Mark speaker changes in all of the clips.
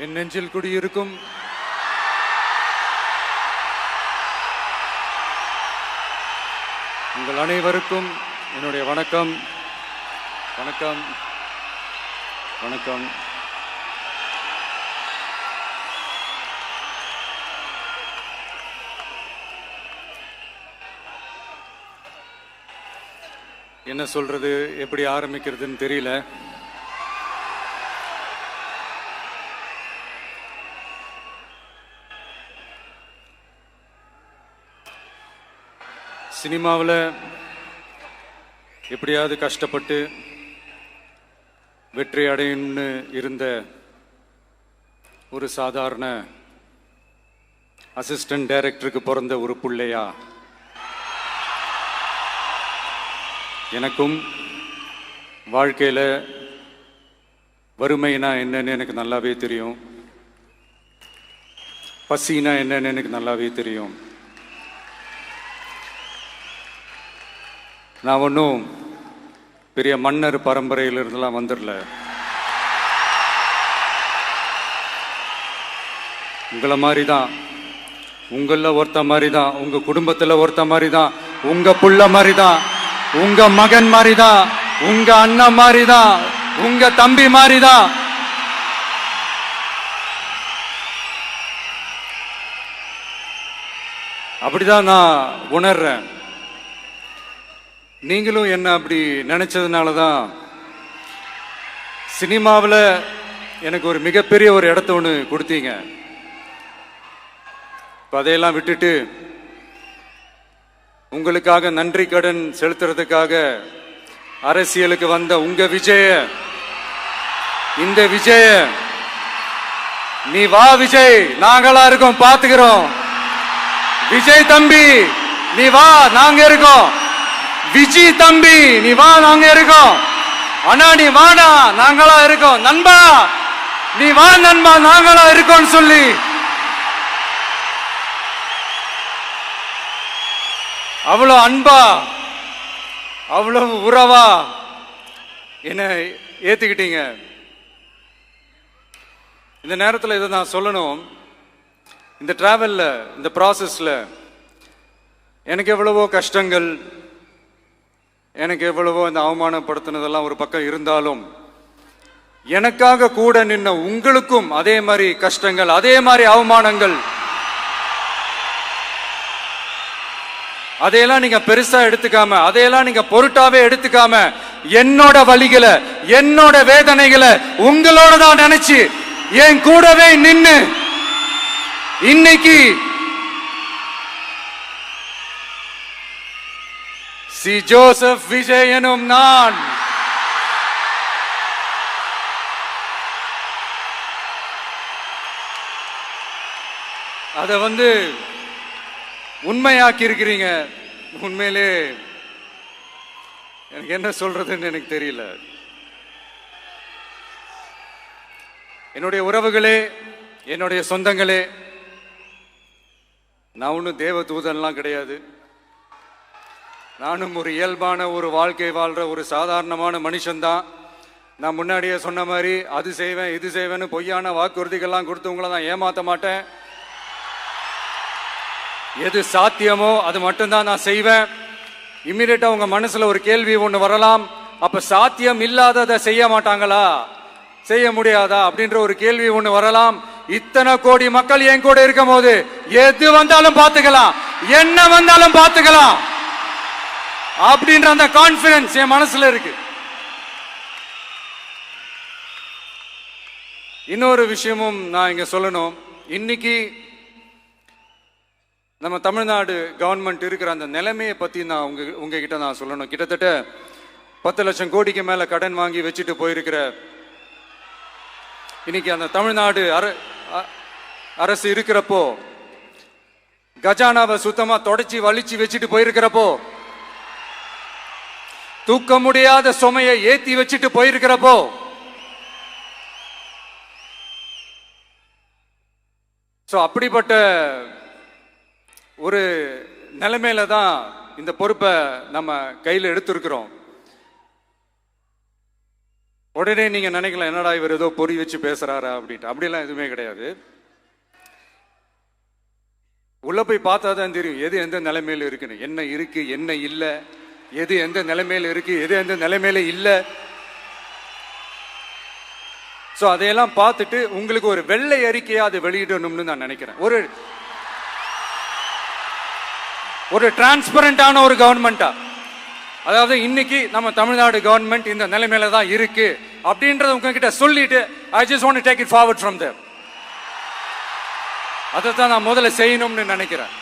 Speaker 1: என் நெஞ்சில் குடியிருக்கும் உங்கள் அனைவருக்கும் என்னுடைய வணக்கம். வணக்கம் வணக்கம். என்ன சொல்றது, எப்படி ஆரம்பிக்கிறதுன்னு தெரியல. சினிமாவில் எப்படியாவது கஷ்டப்பட்டு வெற்றி அடையணும்னு இருந்த ஒரு சாதாரண அசிஸ்டன்ட் டைரக்டருக்கு பிறந்த ஒரு பிள்ளையா எனக்கும் வாழ்க்கையில் வறுமைனா என்னன்னு எனக்கு நல்லாவே தெரியும், பசினா என்னன்னு எனக்கு நல்லாவே தெரியும். நான் ஒன்றும் பெரிய மன்னர் பரம்பரையிலிருந்துலாம் வந்துடல. உங்களை மாதிரி தான், உங்களில் ஒருத்த மாதிரி தான், உங்கள் குடும்பத்தில் ஒருத்த மாதிரி தான், உங்கள் புள்ள மாதிரி தான், உங்க மகன் மாதிரி தான், உங்க அண்ணன் மாதிரி தான், உங்க தம்பி மாதிரி தான். அப்படிதான் நான் உணர்றேன். நீங்களும் என்ன அப்படி நினைச்சதுனால தான் சினிமாவில் எனக்கு ஒரு மிகப்பெரிய ஒரு இடத்த ஒன்று கொடுத்தீங்க. இப்போ அதையெல்லாம் விட்டுட்டு உங்களுக்காக நன்றி கடன் செலுத்துறதுக்காக அரசியலுக்கு வந்த உங்க விஜய, இந்த விஜய, நீ வா விஜய், நாங்களா இருக்கோம், பாத்துக்கிறோம். விஜய் தம்பி நீ வா, நாங்க இருக்கோம். விஜய் தம்பி நீ வா, நாங்க இருக்கோம். அண்ணா நீ வாடா, நாங்களா இருக்கோம். நண்பா நீ வா நண்பா, நாங்களா இருக்கோம் சொல்லி அவ்வளவு அன்பா, அவ்வளவு உறவா என்ன ஏத்துக்கிட்டீங்க. இந்த நேரத்தில் இதை நான் சொல்லணும். இந்த டிராவல்ல, இந்த ப்ராசஸ்ல எனக்கு எவ்வளவோ கஷ்டங்கள், எனக்கு எவ்வளவோ இந்த அவமானப்படுத்தினதெல்லாம் ஒரு பக்கம் இருந்தாலும், எனக்காக கூட நின்ன உங்களுக்கும் அதே மாதிரி கஷ்டங்கள், அதே மாதிரி அவமானங்கள், அதையெல்லாம் நீங்க பெருசா எடுத்துக்காம, அதையெல்லாம் நீங்க பொருட்டாவே எடுத்துக்காம, என்னோட வலிகளை, என்னோட வேதனைகளை உங்களோட தான் நினைச்சு என் கூடவே நின்னு இன்னைக்கு சி ஜோசப் விஜய் எனும் நான் அதை உண்மையாக்கி இருக்கிறீங்க. உண்மையிலே எனக்கு என்ன சொல்றதுன்னு எனக்கு தெரியல. என்னுடைய உறவுகளே, என்னுடைய சொந்தங்களே, நான் ஒன்றும் தேவ தூதன்லாம் கிடையாது. நானும் ஒரு இயல்பான ஒரு வாழ்க்கை வாழ்ற ஒரு சாதாரணமான மனுஷன்தான். நான் முன்னாடியே சொன்ன மாதிரி அது செய்வேன் இது செய்வேன்னு பொய்யான வாக்குறுதிகள்லாம் கொடுத்தவங்கள தான் ஏமாற்ற மாட்டேன். எது சாத்தியமோ அது மட்டும்தான் நான் செய்வேன். இம்மிடியட்டா உங்க மனசுல ஒரு கேள்வி ஒண்ணு வரலாம், அப்ப சாத்தியம் இல்லாததை செய்ய மாட்டாங்களா, செய்ய முடியாதா அப்படின்ற ஒரு கேள்வி ஒண்ணு வரலாம். இத்தனை கோடி மக்கள் என் கூட இருக்கும் போது எது வந்தாலும் பார்த்துக்கலாம், என்ன வந்தாலும் பார்த்துக்கலாம் அப்படின்ற அந்த கான்பிடன்ஸ் என் மனசுல இருக்கு. இன்னொரு விஷயமும் நான் இங்க சொல்லணும். இன்னைக்கு நம்ம தமிழ்நாடு கவர்மெண்ட் இருக்கிற அந்த நிலைமையை பத்தி நான் உங்ககிட்ட நான் சொல்லணும். கிட்டத்தட்ட 10 லட்சம் கோடிக்கு மேல கடன் வாங்கி வச்சுட்டு போயிருக்கிற இன்னைக்கு அந்த தமிழ்நாடு அரசு இருக்கிறப்போ, கஜானாவை சுத்தமா தொடச்சி வலிச்சு வச்சுட்டு போயிருக்கிறப்போ, தூக்க முடியாத சுமையை ஏத்தி வச்சுட்டு போயிருக்கிறப்போ, அப்படிப்பட்ட ஒரு நிலைமையில தான் இந்த பொறுப்பை நம்ம கையில் எடுத்திருக்கிறோம். உடனே நீங்க நினைக்கலாம், என்னடா இவர் ஏதோ பொறி வச்சு பேசுறாரா அப்படின்ட்டு. அப்படிலாம் எதுவுமே கிடையாது. உள்ள போய் பார்த்தா தான் தெரியும் எது எந்த நிலைமையில இருக்குன்னு, என்ன இருக்கு என்ன இல்லை, எது எந்த நிலைமையில இருக்கு எது எந்த நிலைமையில இல்லை. ஸோ அதையெல்லாம் பார்த்துட்டு உங்களுக்கு ஒரு வெள்ளை அறிக்கையா அதை வெளியிடணும்னு நான் நினைக்கிறேன். ஒரு டிரான்ஸ்பரண்டான ஒரு கவர்மெண்டா, அதாவது இன்னைக்கு நம்ம தமிழ்நாடு கவர்மெண்ட் இந்த நிலைமையில தான் இருக்கு அப்படின்றத உங்ககிட்ட சொல்லிட்டு I just want to take it forward from there. அதைத்தான் நான் முதல்ல செய்யணும்னு நினைக்கிறேன்.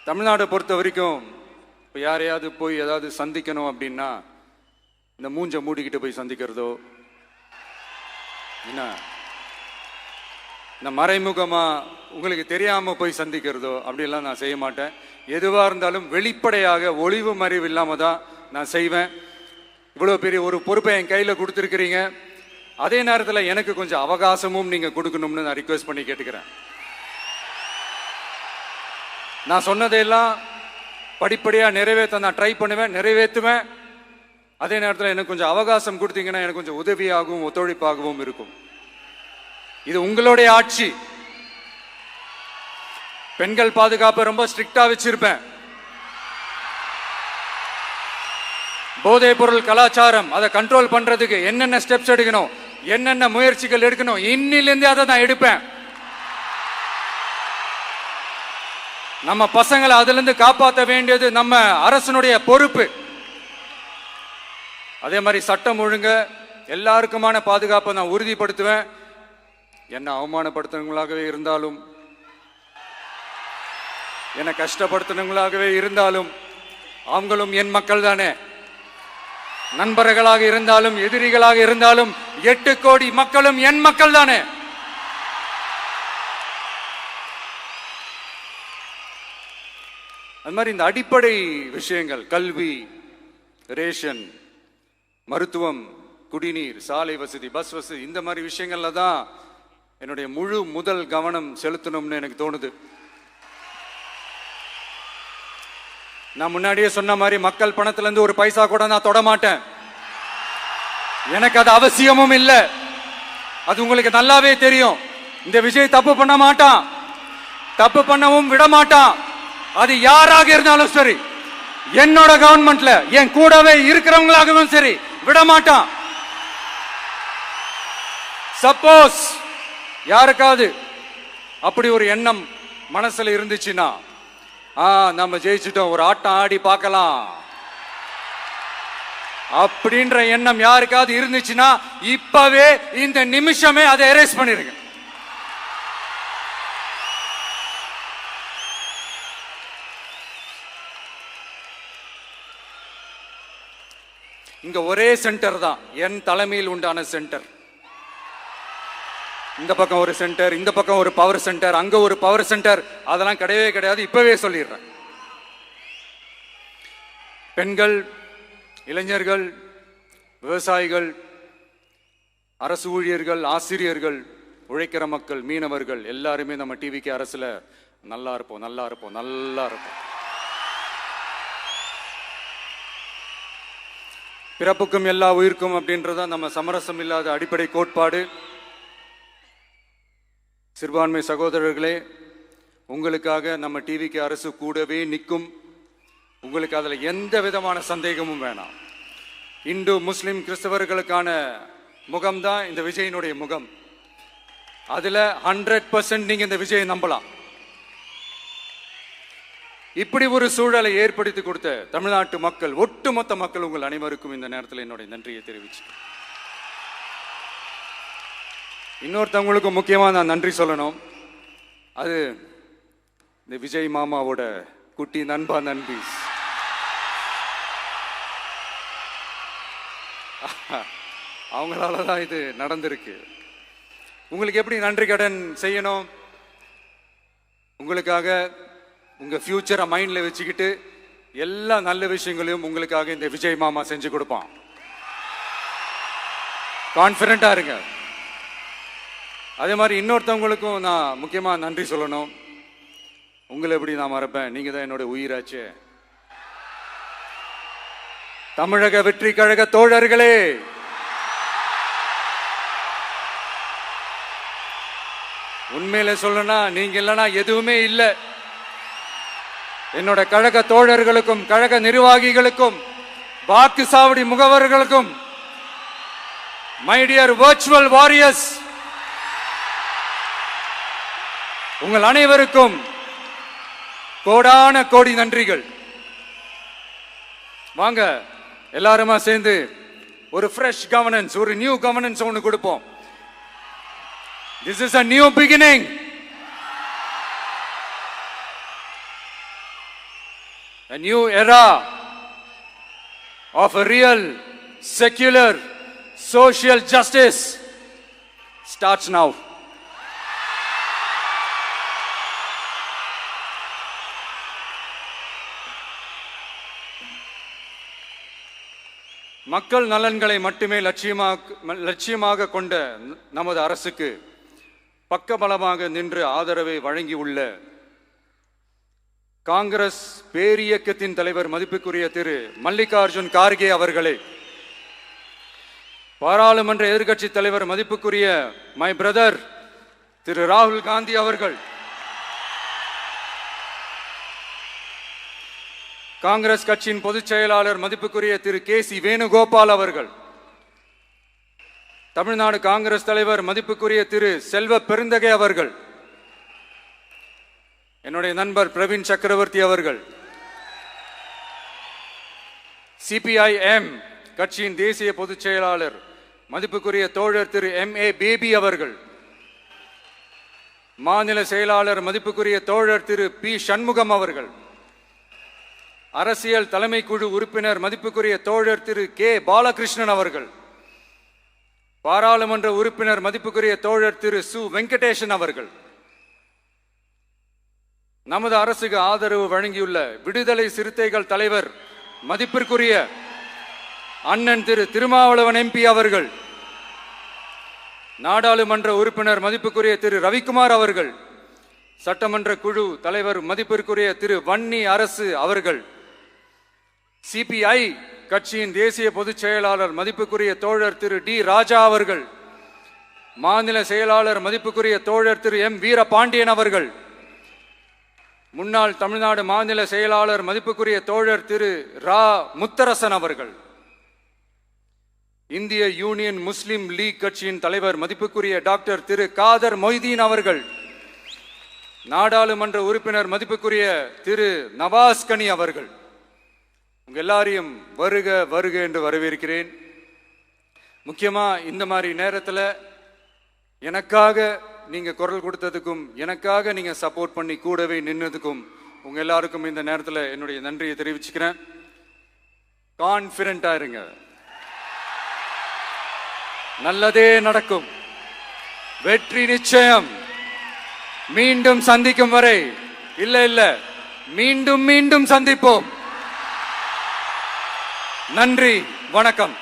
Speaker 1: தமிழ்நாடை பொறுத்த வரைக்கும் இப்போ யாரையாவது போய் ஏதாவது சந்திக்கணும் அப்படின்னா இந்த மூஞ்ச மூடிக்கிட்டு போய் சந்திக்கிறதோ, என்ன இந்த மறைமுகமா உங்களுக்கு தெரியாம போய் சந்திக்கிறதோ அப்படியெல்லாம் நான் செய்ய மாட்டேன். எதுவா இருந்தாலும் வெளிப்படையாக ஒளிவு மறைவு இல்லாம தான் நான் செய்வேன். இவ்வளவு பெரிய ஒரு பொறுப்பை என் கையில கொடுத்துருக்கிறீங்க. அதே நேரத்தில் எனக்கு கொஞ்சம் அவகாசமும் நீங்க கொடுக்கணும்னு நான் ரிக்வெஸ்ட் பண்ணி கேட்டுக்கிறேன். நான் சொன்னதையெல்லாம் படிப்படியா நிறைவேற்ற நான் ட்ரை பண்ணுவேன், நிறைவேற்றுவேன். அதே நேரத்தில் எனக்கு கொஞ்சம் அவகாசம் கொடுத்தீங்கன்னா எனக்கு கொஞ்சம் உதவியாகவும் ஒத்துழைப்பாகவும் இருக்கும். இது உங்களுடைய ஆட்சி. பெண்கள் பாதுகாப்பை ரொம்ப ஸ்ட்ரிக்டா வச்சிருப்பேன். போதைப் பொருள் கலாச்சாரம் அதை கண்ட்ரோல் பண்றதுக்கு என்னென்ன ஸ்டெப்ஸ் எடுக்கணும், என்னென்ன முயற்சிகள் எடுக்கணும், இன்னிலிருந்து அதை நான் எடுப்பேன். நம்ம பசங்களை அதுல இருந்து காப்பாற்ற வேண்டியது நம்ம அரசனுடைய பொறுப்பு. அதே மாதிரி சட்டம் ஒழுங்கு எல்லாருக்குமான பாதுகாப்பை நான் உறுதிப்படுத்துவேன். என்ன அவமானப்படுத்துறவங்களாகவே இருந்தாலும், என்ன கஷ்டப்படுத்துறவங்களாகவே இருந்தாலும், அவங்களும் என் மக்கள் தானே. நண்பர்களாக இருந்தாலும் எதிரிகளாக இருந்தாலும் 8 கோடி மக்களும் என் மக்கள் தானே. அது மாதிரி இந்த அடிப்படை விஷயங்கள், கல்வி, ரேஷன், மருத்துவம், குடிநீர், சாலை வசதி, பஸ் வசதி, இந்த மாதிரி விஷயங்கள்ல தான் என்னுடைய முதல் கவனம் செலுத்தணும்னு எனக்கு தோணுது. நான் முன்னாடியே சொன்ன மாதிரி மக்கள் பணத்துல இருந்து ஒரு பைசா கூட நான் தொட மாட்டேன். எனக்கு அது அவசியமும் இல்லை. அது உங்களுக்கு நல்லாவே தெரியும். இந்த விஜய் தப்பு பண்ண மாட்டான், தப்பு பண்ணவும் விட மாட்டான். அது யாராக இருந்தாலும் சரி, என்னோட கவர்மெண்ட்ல என் கூடவே இருக்கிறவங்களாகவும் சரி விட மாட்டான். சப்போஸ் யாருக்காவது அப்படி ஒரு எண்ணம் மனசுல இருந்துச்சுன்னா, நம்ம ஜெயிச்சிட்டோம், ஒரு ஆட்டம் ஆடி பார்க்கலாம் அப்படின்ற எண்ணம் யாருக்காவது இருந்துச்சுன்னா இப்பவே இந்த நிமிஷமே அதை எரேஸ் பண்ணிருங்க. இங்க ஒரே சென்டர் தான், என் தலைமையில் உண்டான சென்டர். இந்த பக்கம் ஒரு சென்டர், இந்த பக்கம் ஒரு பவர் சென்டர், அங்க ஒரு பவர் சென்டர், அதெல்லாம் கிடையவே கிடையாது. இப்பவே சொல்லிடுறேன். பெண்கள், இளைஞர்கள், விவசாயிகள், அரசு ஊழியர்கள், ஆசிரியர்கள், உழைக்கிற மக்கள், மீனவர்கள் எல்லாருமே நம்ம டிவிக்கு அரசுல நல்லா இருப்போம், நல்லா இருப்போம், நல்லா இருப்போம். பிறப்புக்கும் எல்லா உயிர்க்கும் அப்படின்றத நம்ம சமரசம் இல்லாத அடிப்படை கோட்பாடு. சிறுபான்மை சகோதரர்களே, உங்களுக்காக நம்ம டிவிக்கு அரசு கூடவே நிற்கும். உங்களுக்கு அதுல எந்த விதமான சந்தேகமும் வேணாம். இந்து, முஸ்லிம், கிறிஸ்தவர்களுக்கான முகம்தான் இந்த விஜயினுடைய முகம். அதுல 100% நீங்க இந்த விஜயை நம்பலாம். இப்படி ஒரு சூழலை ஏற்படுத்தி கொடுத்த தமிழ்நாட்டு மக்கள், ஒட்டுமொத்த மக்கள், உங்கள் அனைவருக்கும் இந்த நேரத்தில் என்னுடைய நன்றியை தெரிவிச்சு, இன்னொருத்தவங்களுக்கு முக்கியமா நான் நன்றி சொல்லணும். அது இந்த விஜய் மாமாவோட குட்டி நண்பா, நண்பி. அவங்களாலதான் இது நடந்திருக்கு. உங்களுக்கு எப்படி நன்றி கடன் செய்யணும்? உங்களுக்காக உங்க ஃபியூச்சரை மைண்ட்ல வச்சுக்கிட்டு எல்லா நல்ல விஷயங்களையும் உங்களுக்காக இந்த விஜய் மாமா செஞ்சு கொடுப்பான். கான்பிடண்டா இருங்க. அதே மாதிரி இன்னொருத்தவங்களுக்கும் நான் முக்கியமா நன்றி சொல்லணும். உங்களை எப்படி நான் மறப்பேன்? நீங்க தான் என்னோட உயிராச்சு. தமிழக வெற்றி கழக தோழர்களே, உண்மையில சொல்லணும்னா நீங்க இல்லைன்னா எதுவுமே இல்லை. என்னோட கழக தோழர்களுக்கும் கழக நிர்வாகிகளுக்கும் வாக்கு சாவடி முகவர்களுக்கும், மை டியர் வர்ச்சுவல் வாரியர்ஸ், உங்கள் அனைவருக்கும் கோடான கோடி நன்றிகள். வாங்க எல்லாருமா சேர்ந்து ஒரு ஃப்ரெஷ் கவர்னன்ஸ், ஒரு நியூ கவர்னன்ஸ் ஒன்று கொடுப்போம். This is a new beginning. A new era of a real, secular, social justice starts now. மக்கள் நலன்களை மட்டுமே லட்சியமாக கொண்ட நமது அரசுக்கு பக்கபலமாக நின்று ஆதரவை வழங்கியுள்ள காங்கிரஸ் பேரியக்கத்தின் தலைவர் மதிப்புக்குரிய திரு மல்லிகார்ஜுன் கார்கே அவர்களே, பாராளுமன்ற எதிர்க்கட்சி தலைவர் மதிப்புக்குரிய மை பிரதர் திரு ராகுல் காந்தி அவர்கள், காங்கிரஸ் கட்சியின் பொதுச் செயலாளர் மதிப்புக்குரிய திரு கே.சி. வேணுகோபால் அவர்கள், தமிழ்நாடு காங்கிரஸ் தலைவர் மதிப்புக்குரிய திரு செல்வ பெருந்தகை அவர்கள், என்னுடைய நண்பர் பிரவீன் சக்கரவர்த்தி அவர்கள், சிபிஐஎம் கட்சியின் தேசிய பொதுச் செயலாளர் மதிப்புக்குரிய தோழர் திரு M.A. பேபி அவர்கள், மாநில செயலாளர் மதிப்புக்குரிய தோழர் திரு பி. சண்முகம் அவர்கள், அரசியல் தலைமை குழு உறுப்பினர் மதிப்புக்குரிய தோழர் திரு கே. பாலகிருஷ்ணன் அவர்கள், பாராளுமன்ற உறுப்பினர் மதிப்புக்குரிய தோழர் திரு சு. வெங்கடேசன் அவர்கள், நமது அரசுக்கு ஆதரவு வழங்கியுள்ள விடுதலை சிறுத்தைகள் தலைவர் மதிப்பிற்குரிய அண்ணன் திரு திருமாவளவன் MP அவர்கள், நாடாளுமன்ற உறுப்பினர் மதிப்புக்குரிய திரு ரவிக்குமார் அவர்கள், சட்டமன்ற குழு தலைவர் மதிப்பிற்குரிய திரு வன்னி அரசு அவர்கள், சிபிஐ கட்சியின் தேசிய பொதுச் செயலாளர் மதிப்புக்குரிய தோழர் திரு டி. ராஜா அவர்கள், மாநில செயலாளர் மதிப்புக்குரிய தோழர் திரு M. வீரபாண்டியன் அவர்கள், முன்னாள் தமிழ்நாடு மாநில செயலாளர் மதிப்புக்குரிய தோழர் திரு ரா. முத்தரசன் அவர்கள், இந்திய யூனியன் முஸ்லிம் லீக் கட்சியின் தலைவர் மதிப்புக்குரிய டாக்டர் திரு காதர் மொய்தீன் அவர்கள், நாடாளுமன்ற உறுப்பினர் மதிப்புக்குரிய திரு நவாஸ் கனி அவர்கள், உங்க எல்லாரையும் வருக வருக என்று வரவேற்கிறேன். முக்கியமா இந்த மாதிரி நேரத்தில் எனக்காக நீங்க குரல் கொடுத்ததுக்கும், எனக்காக நீங்க சப்போர்ட் பண்ணி கூடவே நின்னதுக்கும் உங்க எல்லாருக்கும் இந்த நேரத்தில் என்னுடைய நன்றியை தெரிவிச்சுக்கிறேன். கான்ஃபிடென்ட்டா இருங்க, நல்லதே நடக்கும், வெற்றி நிச்சயம். மீண்டும் சந்திக்கும் வரை, இல்ல மீண்டும் மீண்டும் சந்திப்போம். நன்றி, வணக்கம்.